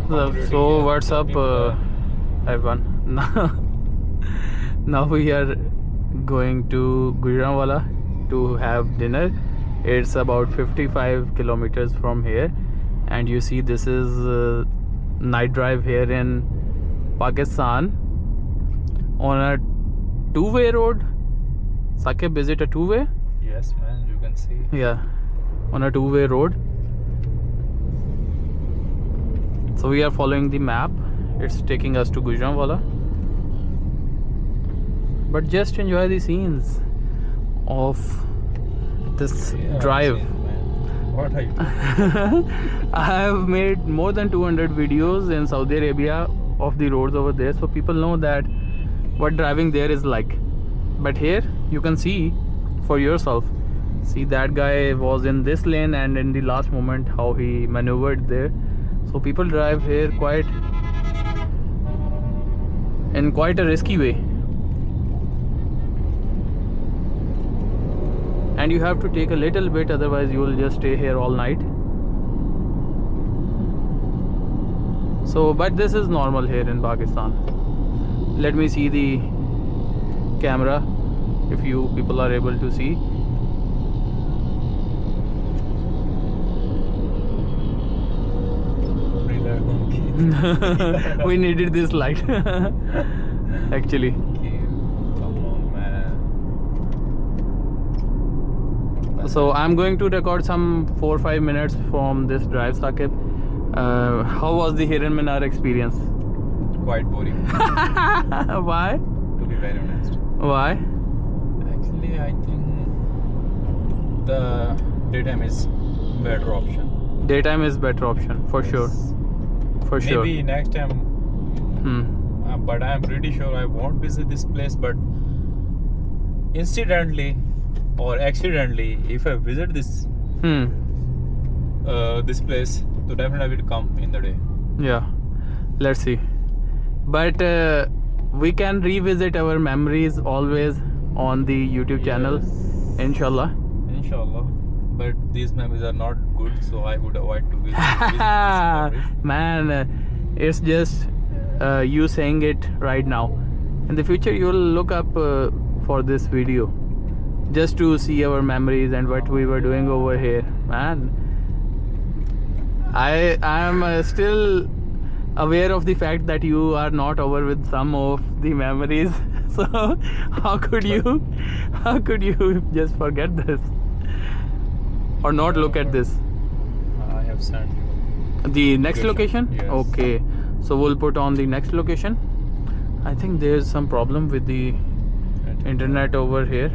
So what's up, everyone? Now we are going to Gujranwala to have dinner. It's about 55 kilometers from here, and you see this is night drive here in Pakistan on a two-way road. Saqib, is it a two-way? Yes, man, you can see. Yeah, on a two-way road. So we are following the map. It's taking us to Gujranwala. But just enjoy the scenes of this drive. What are you doing? I have made more than 200 videos in Saudi Arabia of the roads over there, so people know that what driving there is like. But here you can see for yourself. See, that guy was in this lane, and in the last moment how he maneuvered there. So people drive here in quite a risky way, and you have to take a little bit, otherwise you will just stay here all night. So but this is normal here in Pakistan. Let me see the camera if you people are able to see. We needed this light actually. Come on, man. So I'm going to record some 4 or 5 minutes from this drive, Saqib. How was the Hiran Minar experience? Quite boring, Why? to be very honest. Why? Actually, I think the daytime is better option. Daytime is better option for sure. For sure. Maybe next time. But I'm pretty sure I won't visit this place. But incidentally or accidentally, if I visit this this place, so definitely I will come in the day. Yeah, let's see. But we can revisit our memories always on the YouTube channel, inshallah. Inshallah. But these memories are not good, so I would avoid to visit these memories. Man, it's just you saying it right now. In the future you will look up for this video just to see our memories and what we were doing over here. Man, I am still aware of the fact that you are not over with some of the memories. So how could you just forget this or not look at this? I have sent you The next location? Yes. Okay, so we'll put on the next location. I think there's some problem with the internet over here,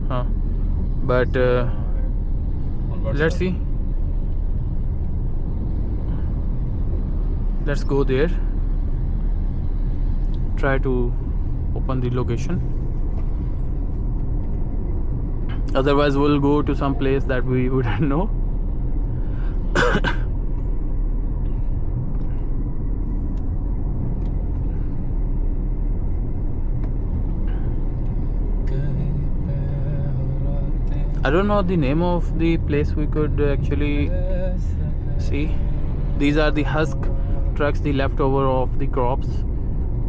huh? But on let's WhatsApp. see. Let's go there. Try to open the location. Otherwise we'll go to some place that we wouldn't know. I don't know the name of the place we could actually see. These are the husk trucks, the leftover of the crops.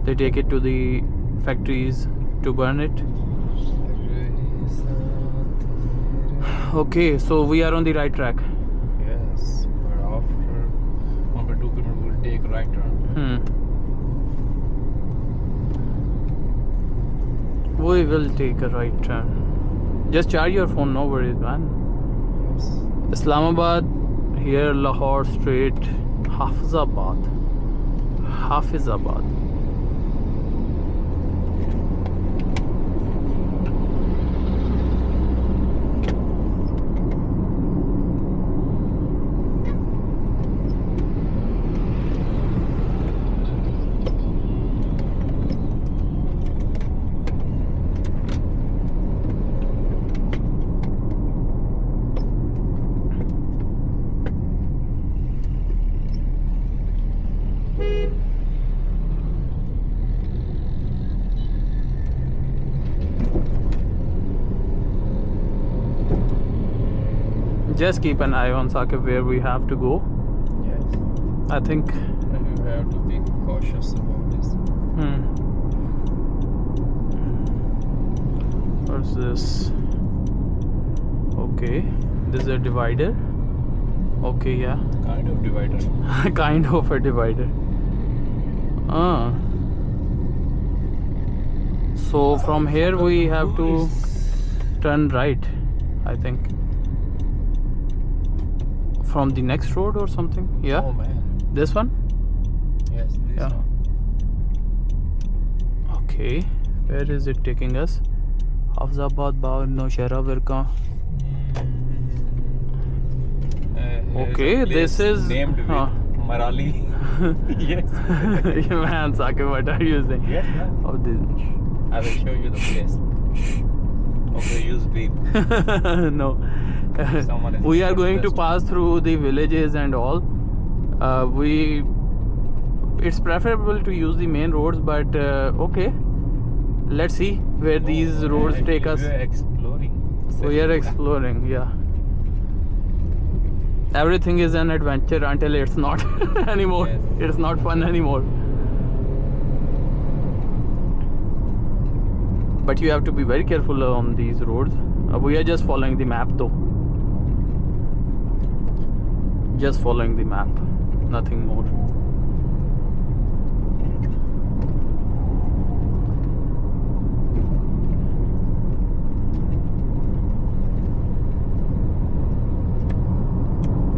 They take it to the factories to burn it. Okay, so we are on the right track. Yes, but after 1.2 kilometers we'll take right turn. We will take a right turn. Just charge your phone, no worries, man. Yes. Islamabad, here Lahore Street, Hafizabad. Just keep an eye on Saqib where we have to go. Yes. I think you have to be cautious about this. What's this? Okay, this is a divider. Okay, yeah. Kind of divider. Kind of a divider. So from here we have to turn right, I think. From the next road or something. Yeah. Oh man. This one? Yes, this Yeah. one. Okay. Where is it taking us? Hafzabad, Bagh, Nowshera, Virka. Here Okay, a place this is- named with huh. Marali. Yes. Man, Sake, what are you saying? Yes, ma'am. Oh, this. I will show you the place. Okay, use beep. No. Someone is We are going to just- pass through the villages and all. It's preferable to use the main roads, but okay. Let's see where these Oh, roads actually take us. We are exploring. We are exploring, yeah. Everything is an adventure until it's not anymore. Yes. It's not fun anymore. But you have to be very careful on these roads. We are just following the map though. Just following the map, nothing more.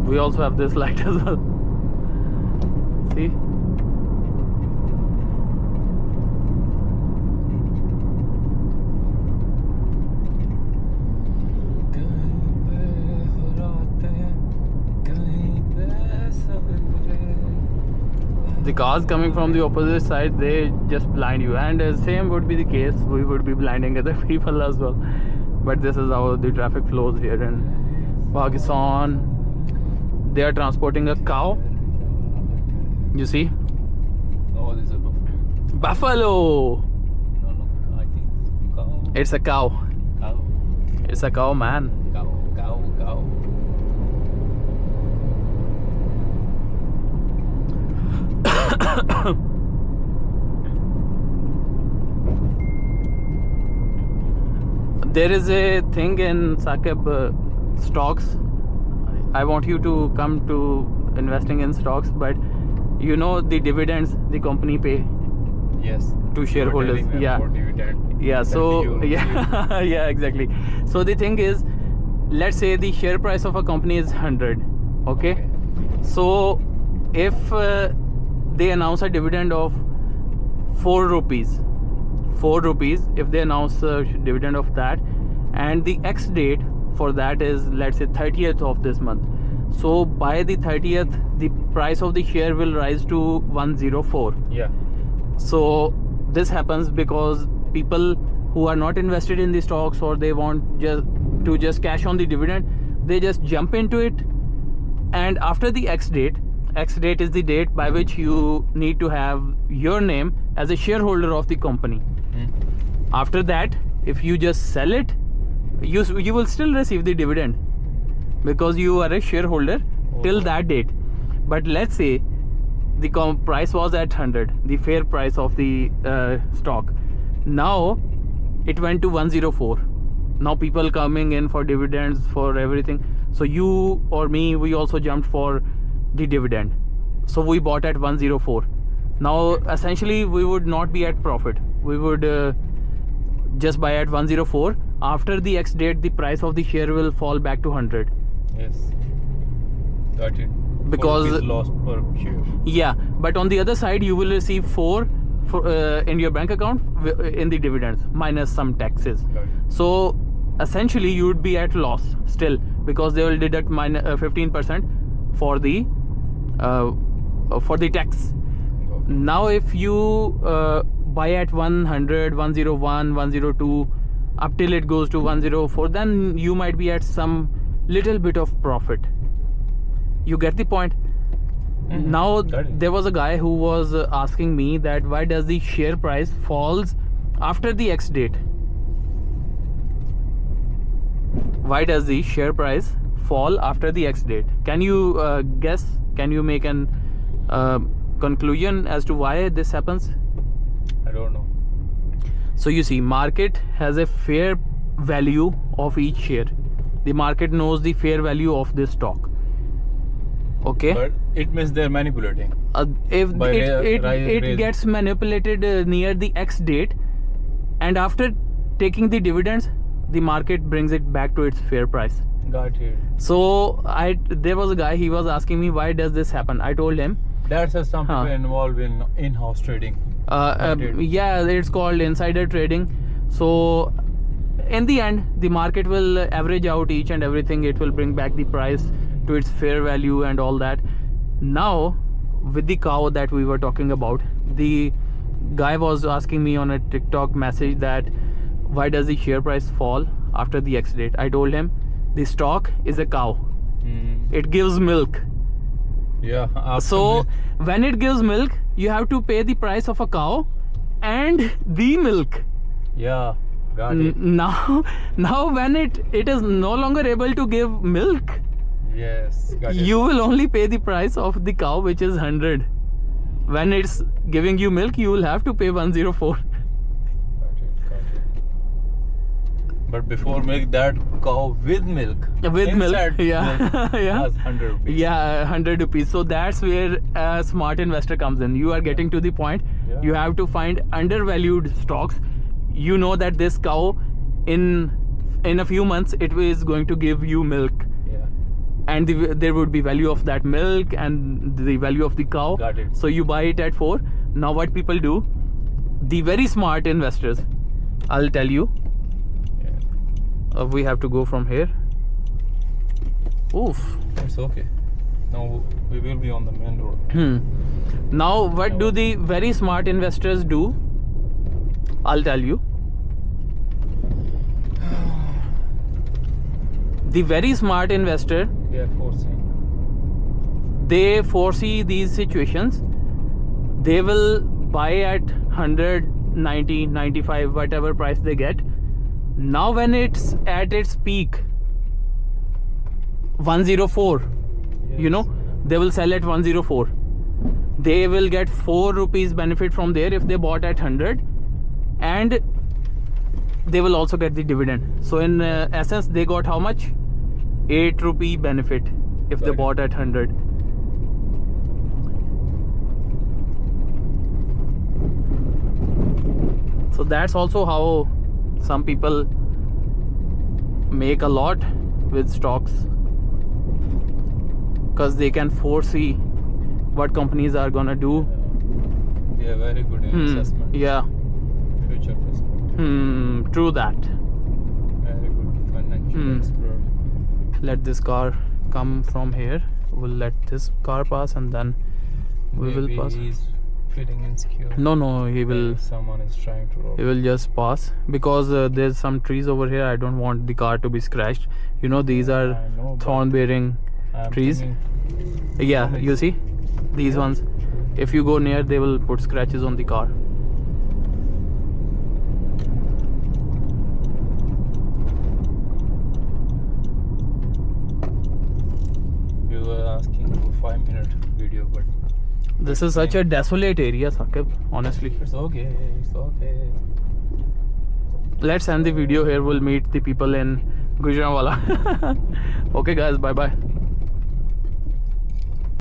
We also have this light as well. See? The cars coming from the opposite side, they just blind you, and same would be the case. We would be blinding other people as well. But this is how the traffic flows here in Pakistan. They are transporting a cow. You see? No, this is a buffalo. Buffalo. No, I think cow. It's a cow. Cow. It's a cow, man. Cow. There is a thing in Saqib stocks. I want you to come to investing in stocks, but you know the dividends the company pay Yes. to shareholders. Telling them Yeah. about dividend. Yeah, That so you will yeah, yeah, exactly. So the thing is, let's say the share price of a company is 100. Okay. So if they announce a dividend of 4 rupees, if they announce a dividend of that, and the X date for that is, let's say, 30th of this month. So by the 30th, the price of the share will rise to 104. Yeah. So this happens because people who are not invested in the stocks, or they want just cash on the dividend, they just jump into it. And after the X date is the date by which you need to have your name as a shareholder of the company. After that, if you just sell it, you will still receive the dividend because you are a shareholder till that date. But let's say the price was at 100, the fair price of the stock. Now it went to 104. Now people coming in for dividends, for everything. So you or me, we also jumped for the dividend. So we bought at 104. Now essentially we would not be at profit. We would just buy at 104. After the X date, the price of the share will fall back to 100. Yes. Got it. Because- 4 rupees loss per share. Yeah, but on the other side, you will receive 4 in your bank account in the dividends minus some taxes. Got it. So essentially, you would be at loss still because they will deduct 15% for the tax. Got it. Now, if you buy at 100, 101, 102, up till it goes to 104, then you might be at some little bit of profit. You get the point? Mhm. Now, Got it. there was a guy who was asking me that why does the share price falls after the X date? Why does the share price fall after the X date? Can you guess? Can you make an conclusion as to why this happens? I don't know. So you see, market has a fair value of each share. The market knows the fair value of this stock. Okay. But it means they're manipulating. If By it raise- gets manipulated near the X date, and after taking the dividends, the market brings it back to its fair price. Got it. So there was a guy, he was asking me, why does this happen? I told him, That's some people Huh. involved in in-house trading. Got it. yeah, it's called insider trading. So in the end, the market will average out each and everything. It will bring back the price to its fair value and all that. Now with the cow that we were talking about, the guy was asking me on a TikTok message that why does the share price fall after the X date? I told him the stock is a cow. It gives milk. Yeah. So when it gives milk, you have to pay the price of a cow and the milk. Yeah. Got it. Now when it is no longer able to give milk, Yes. Got it. you will only pay the price of the cow, which is 100. When it's giving you milk, you will have to pay 104. Got it. But before milk, that cow with milk. With milk, inside yeah. milk Yeah. has 100 rupees. Yeah, 100 rupees. So that's where a smart investor comes in. You are getting to the point. Yeah. You have to find undervalued stocks. You know that this cow in a few months it is going to give you milk, Yeah. and there would be value of that milk and the value of the cow. Got it. So you buy it at 4. Now what people do, the very smart investors, I'll tell you. Yeah. We have to go from here. Oof. It's okay. Now we will be on the main road. Now what do the very smart investors do? I'll tell you. The very smart investor, They are forcing. they foresee these situations. They will buy at 100, 90, 95, whatever price they get. Now when it's at its peak, 104, you know, they will sell at 104. They will get 4 rupees benefit from there if they bought at 100, and they will also get the dividend. So in essence, they got how much? 8 rupee benefit if they Got it. bought at 100. So that's also how some people make a lot with stocks, because they can foresee what companies are gonna do. They are very good in assessment. Yeah. Future perspective. True that. Very good financial expert. Let this car come from here. We'll let this car pass and then we Maybe will pass. he's feeling insecure. No, he will. Maybe someone is trying to rob. He will just pass because there's some trees over here. I don't want the car to be scratched. You know, these are I know, but thorn bearing I'm trees. thinking Yeah, you see these ones. If you go near, they will put scratches on the car. you were asking for 5-minute video, but This is such a desolate area, Saqib, honestly. it's okay. It's okay. Let's end the video here. We'll meet the people in Gujranwala. Okay guys, bye bye.